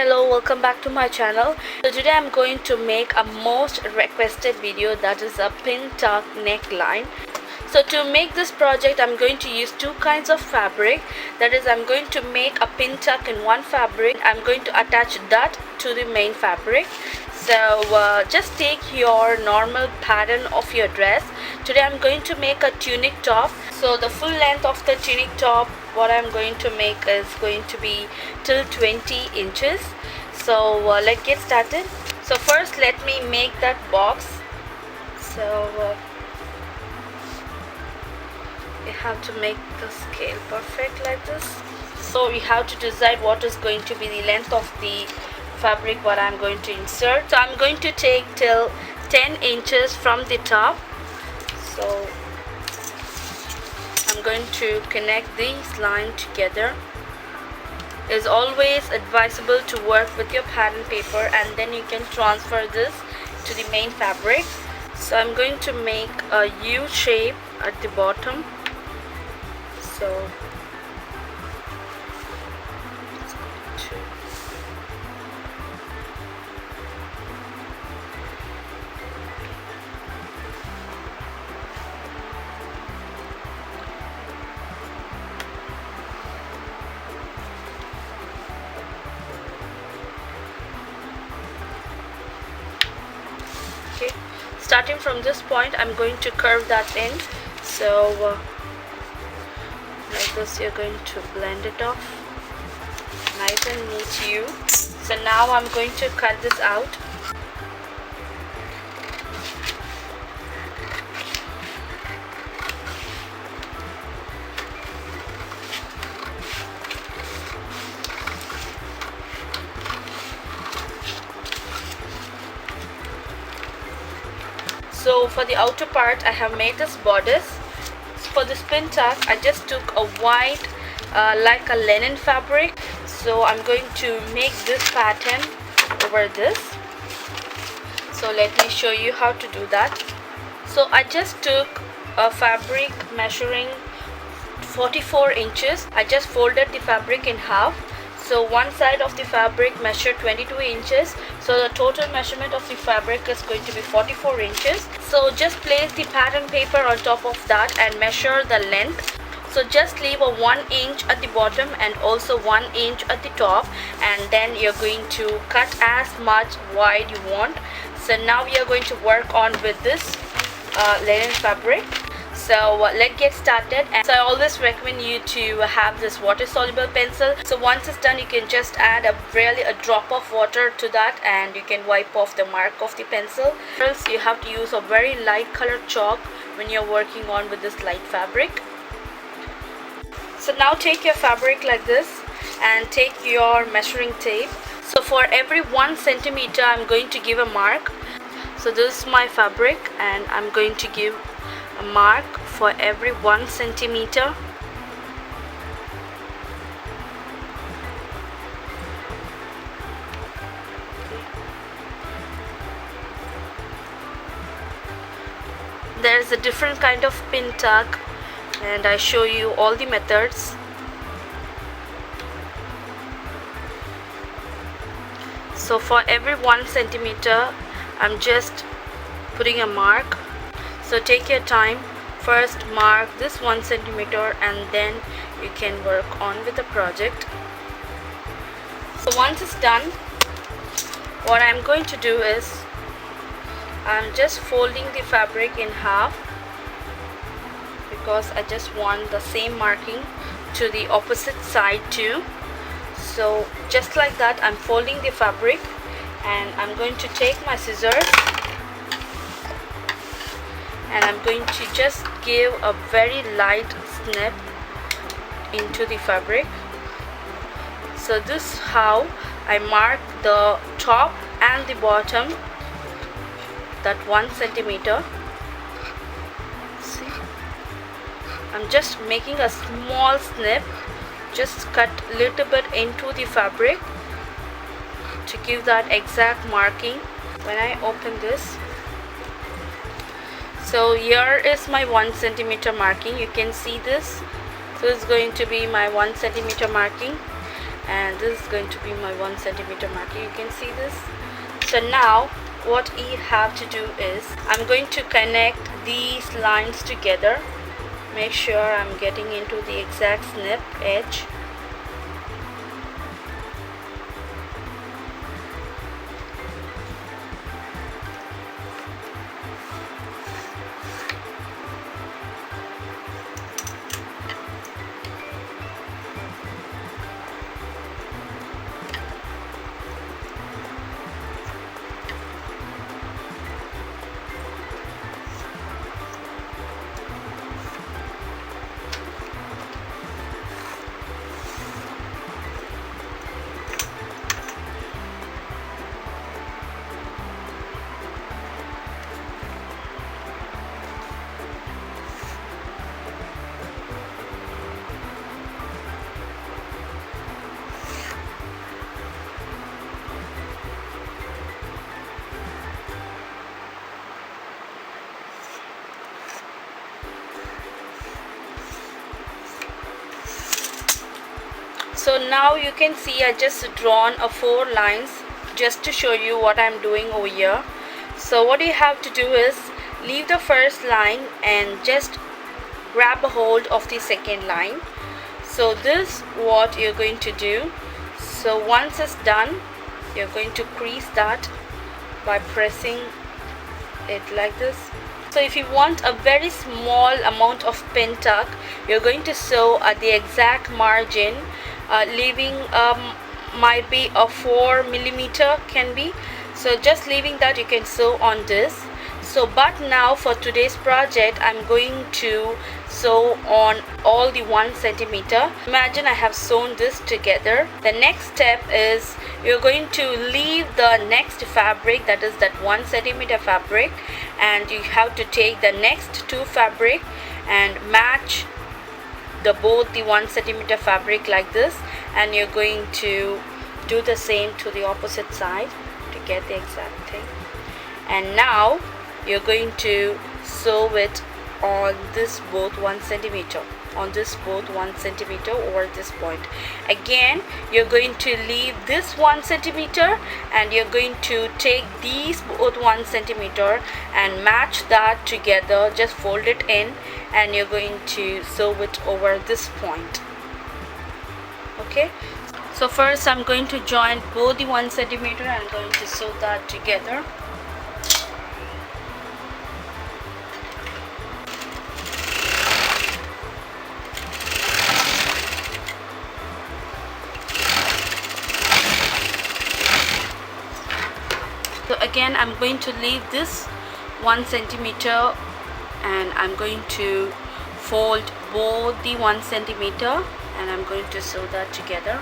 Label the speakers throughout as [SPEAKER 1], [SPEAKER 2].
[SPEAKER 1] Hello, welcome back to my channel. So today I'm going to make a most requested video, that is a pin tuck neckline. So to make this project I'm going to use two kinds of fabric. That is, I'm going to make a pin tuck in one fabric. I'm going to attach that to the main fabric. So just take your normal pattern of your dress. Today I'm going to make a tunic top. So the full length of the tunic top, what I'm going to make is going to be till 20 inches. So let's get started. So first let me make that box. So you have to make the scale perfect like this. So you have to decide what is going to be the length of the fabric what I'm going to insert. So I'm going to take till 10 inches from the top. So I'm going to connect these lines together. It is always advisable to work with your pattern paper and then you can transfer this to the main fabric. So I'm going to make a U shape at the bottom. So starting from this point I'm going to curve that in. So like this you're going to blend it off nice and neat you. So now I'm going to cut this out. So for the outer part I have made this bodice. For this pin tuck I just took a white like a linen fabric. So I'm going to make this pattern over this. So let me show you how to do that. So I just took a fabric measuring 44 inches. I just folded the fabric in half. So one side of the fabric measured 22 inches. So the total measurement of the fabric is going to be 44 inches. So just place the pattern paper on top of that and measure the length. So just leave a 1 inch at the bottom and also 1 inch at the top, and then you're going to cut as much wide you want. So now we are going to work on with this linen fabric. So let's get started. And so I always recommend you to have this water soluble pencil. So once it's done you can just add a drop of water to that and you can wipe off the mark of the pencil. Else you have to use a very light colored chalk when you're working on with this light fabric. So now take your fabric like this and take your measuring tape. So for every 1 centimeter I'm going to give a mark. So this is my fabric and I'm going to give a mark for every 1 centimeter. There's a different kind of pin tuck and I show you all the methods. So for every 1 centimeter I'm just putting a mark. So take your time, first mark this 1 centimeter and then you can work on with the project. So once it's done, what I'm going to do is I'm just folding the fabric in half because I just want the same marking to the opposite side too. So just like that I'm folding the fabric and I'm going to take my scissors and I'm going to just give a very light snip into the fabric. So this is how I mark the top and the bottom, that 1 centimeter. See, I'm just making a small snip, just cut a little bit into the fabric to give that exact marking. When I open this, so here is my 1 centimeter marking. You can see this. So it's going to be my 1 centimeter marking. and this is going to be my 1 centimeter marker. You can see this. So now what we have to do is I'm going to connect these lines together. Make sure I'm getting into the exact snip edge. So now you can see I just drawn a 4 lines just to show you what I'm doing over here. So what you have to do is leave the first line and just grab a hold of the second line. So this what you're going to do. So once it's done, you're going to crease that by pressing it like this. So if you want a very small amount of pin tuck, you're going to sew at the exact margin, leaving might be a 4 millimeter can be. So just leaving that, you can sew on this. So but now for today's project I'm going to sew on all the 1 centimeter. Imagine I have sewn this together. The next step is you're going to leave the next fabric, that is that 1 centimeter fabric, and you have to take the next 2 fabric and match both the 1 centimeter fabric like this, and you're going to do the same to the opposite side to get the exact thing. And now you're going to sew it on this both 1 centimeter, on this both 1 centimeter over this point. Again you're going to leave this 1 centimeter and you're going to take these both 1 centimeter and match that together, just fold it in, and you're going to sew it over this point. Okay, so first I'm going to join both the 1 centimeter and I'm going to sew that together. So again I'm going to leave this 1 centimeter and I'm going to fold both the 1 centimeter and I'm going to sew that together.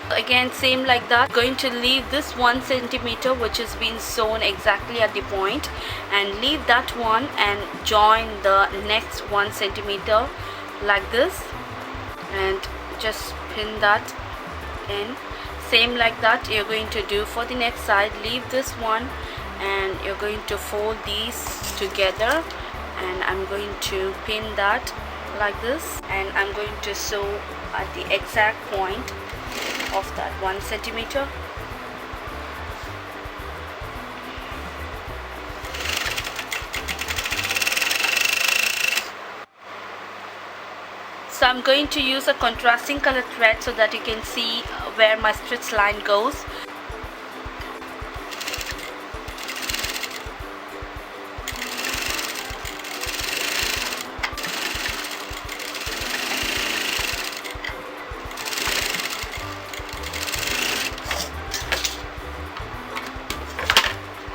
[SPEAKER 1] Again same like that, going to leave this 1 centimeter which has been sewn exactly at the point, and leave that one and join the next 1 centimeter like this and just pin that in. Same like that you're going to do for the next side. Leave this one and you're going to fold these together and I'm going to pin that like this, and I'm going to sew at the exact point of that 1 centimeter. So I'm going to use a contrasting color thread so that you can see where my stitch line goes.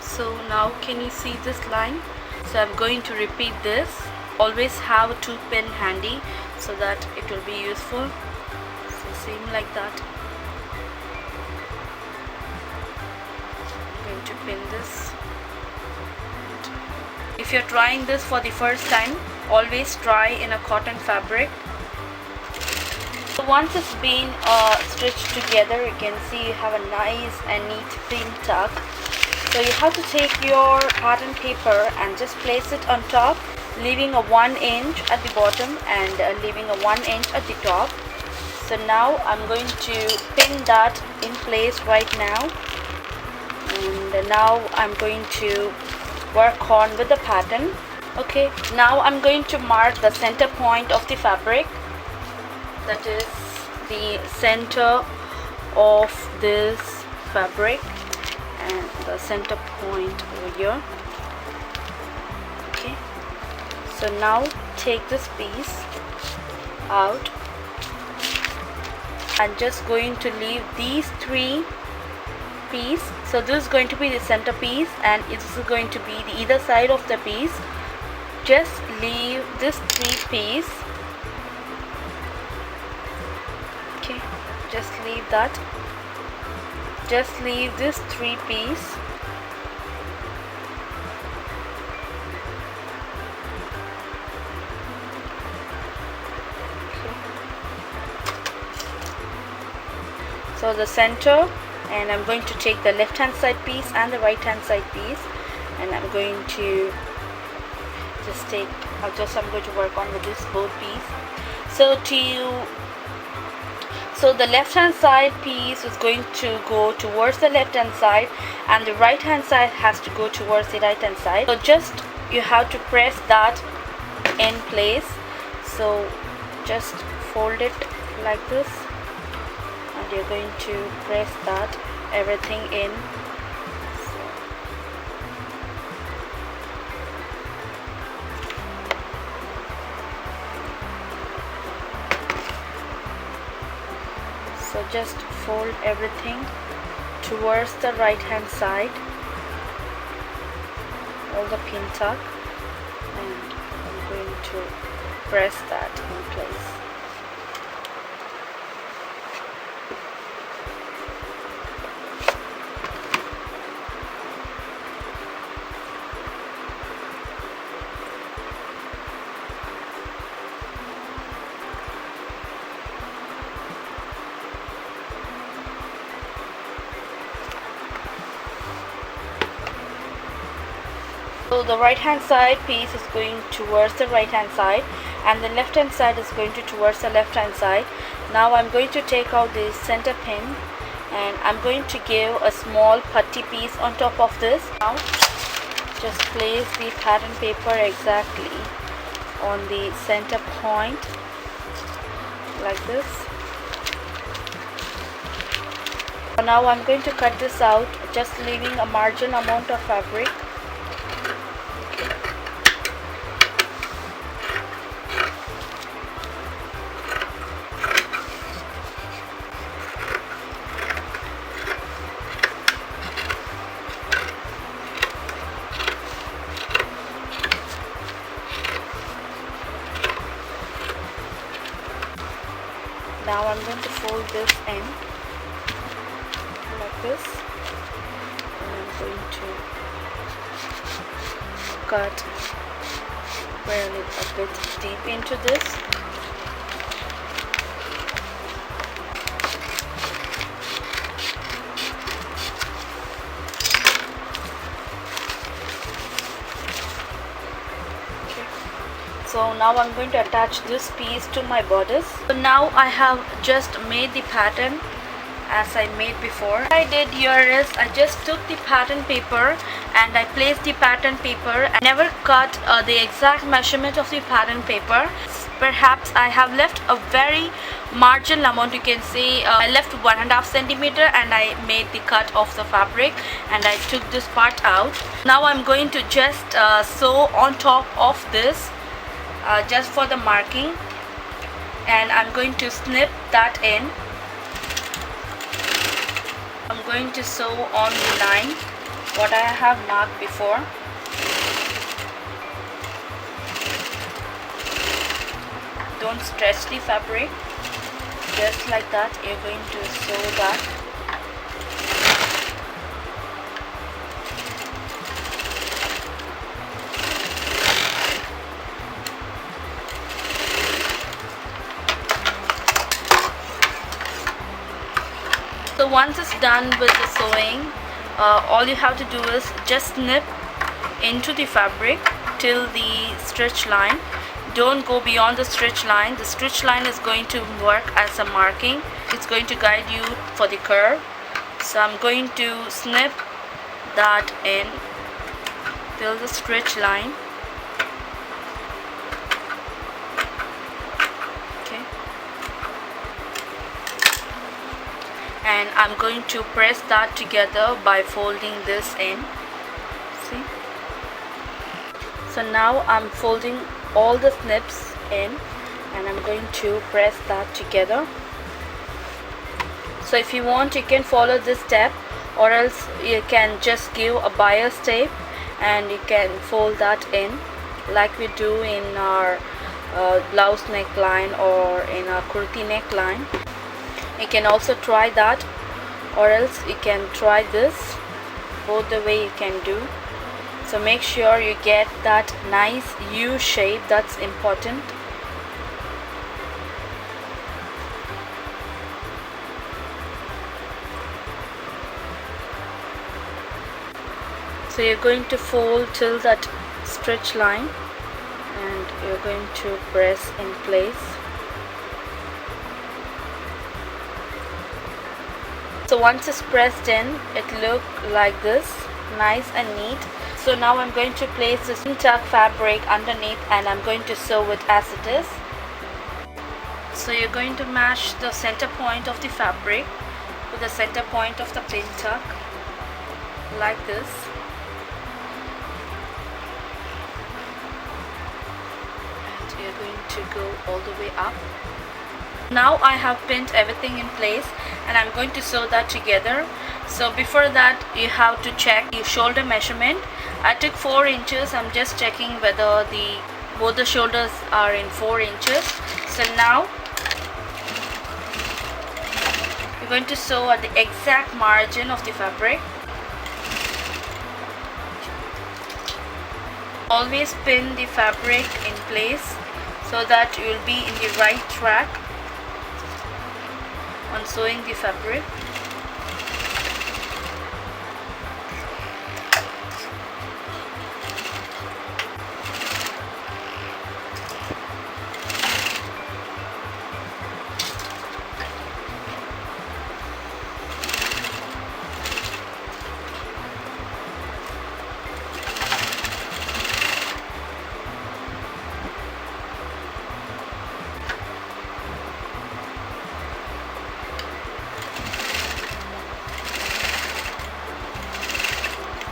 [SPEAKER 1] So now can you see this line? So I'm going to repeat this. Always have a 2 pin handy so that it will be useful. So same like that. I'm going to pin this. If you're trying this for the first time, always try in a cotton fabric. Once it's been stitched together, you can see you have a nice and neat pin tuck. So you have to take your pattern paper and just place it on top, leaving a 1 inch at the bottom and leaving a 1 inch at the top. So now I'm going to pin that in place right now, and now I'm going to work on with the pattern. Okay, now I'm going to mark the center point of the fabric, that is the center of this fabric and the center point over here. Okay, so now take this piece out. I'm just going to leave these 3 pieces. So this is going to be the center piece and this is going to be the either side of the piece. Just leave this 3 pieces. Okay, just leave that. Just leave this 3 pieces. So the center, and I'm going to take the left hand side piece and the right hand side piece, and I'm going to just take, I'm going to work on with this both piece. So the left hand side piece is going to go towards the left hand side and the right hand side has to go towards the right hand side. So just you have to press that in place. So just fold it like this and you're going to press that everything in. So just fold everything towards the right hand side, all the pin tuck, and I'm going to press that in place. So the right hand side piece is going towards the right hand side and the left hand side is going towards the left hand side. Now I'm going to take out the center pin and I'm going to give a small putty piece on top of this. Now just place the pattern paper exactly on the center point like this. Now I'm going to cut this out, just leaving a marginal amount of fabric. Now I'm going to fold this in like this and I'm going to cut really a bit deep into this. So now I'm going to attach this piece to my bodice. So now I have just made the pattern as I made before. What I did here is I just took the pattern paper and I placed the pattern paper. I never cut the exact measurement of the pattern paper. Perhaps I have left a very marginal amount. You can see I left 1.5 centimeter and I made the cut of the fabric and I took this part out. Now I'm going to just sew on top of this just for the marking, and I'm going to snip that in. I'm going to sew on the line what I have marked before. Don't stretch the fabric, just like that you're going to sew that. So once it's done with the sewing, all you have to do is just snip into the fabric till the stitch line. Don't go beyond the stitch line. The stitch line is going to work as a marking. It's going to guide you for the curve. So I'm going to snip that in till the stitch line. Okay. And I'm going to press that together by folding this in. See? So now I'm folding all the snips in and I'm going to press that together. So if you want, you can follow this step, or else you can just give a bias tape and you can fold that in like we do in our blouse neckline or in our kurti neckline. You can also try that, or else you can try this. Both the way you can do. So make sure you get that nice U shape. That's important. So you're going to fold till that stitch line and you're going to press in place. So once it's pressed in, it looks like this, nice and neat. So now I'm going to place this tuck fabric underneath and I'm going to sew it as it is. So you're going to match the center point of the fabric with the center point of the pin tuck like this. And you're going to go all the way up. Now I have pinned everything in place and I'm going to sew that together. So before that, you have to check your shoulder measurement. I took 4 inches. I'm just checking whether both the shoulders are in 4 inches. So now you're going to sew at the exact margin of the fabric. Always pin the fabric in place so that you will be in the right track on sewing the fabric.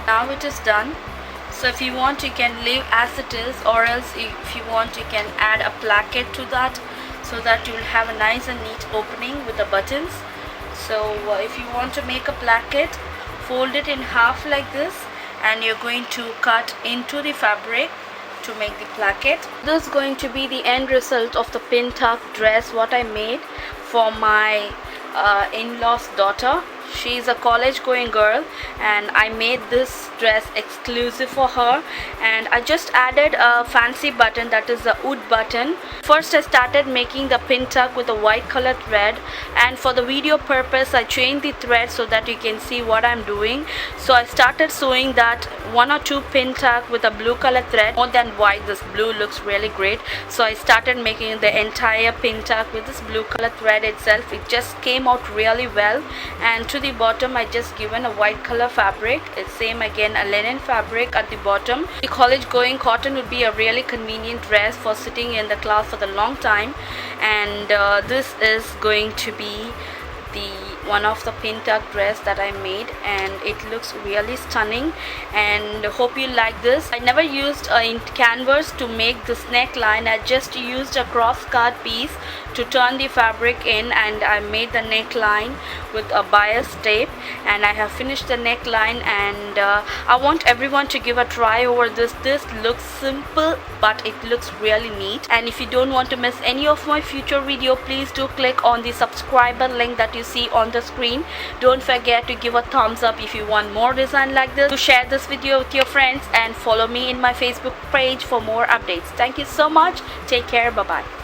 [SPEAKER 1] Now it is done. So if you want, you can leave as it is, or else if you want, you can add a placket to that so that you will have a nice and neat opening with the buttons. So if you want to make a placket, fold it in half like this and you're going to cut into the fabric to make the placket. This is going to be the end result of the pin tuck dress what I made for my in-law's daughter. She's a college going girl and I made this dress exclusive for her, and I just added a fancy button, that is the wood button. First I started making the pin tuck with a white color thread, and for the video purpose I changed the thread so that you can see what I'm doing. So I started sewing that 1 or 2 pin tuck with a blue color thread, more than white. This blue looks really great, so I started making the entire pin tuck with this blue color thread itself. It just came out really well, and to the bottom I just given a white color fabric. It's same again, a linen fabric at the bottom. The college going cotton would be a really convenient dress for sitting in the class for the long time, and this is going to be the one of the pin tuck dress that I made, and it looks really stunning, and hope you like this. I never used in canvas to make this neckline. I just used a cross cut piece to turn the fabric in, and I made the neckline with a bias tape, and I have finished the neckline, and I want everyone to give a try over this. This looks simple but it looks really neat, and if you don't want to miss any of my future video, please do click on the subscriber link that you see on the screen. Don't forget to give a thumbs up if you want more design like this, to share this video with your friends, and follow me in my Facebook page for more updates. Thank you so much. Take care. Bye bye.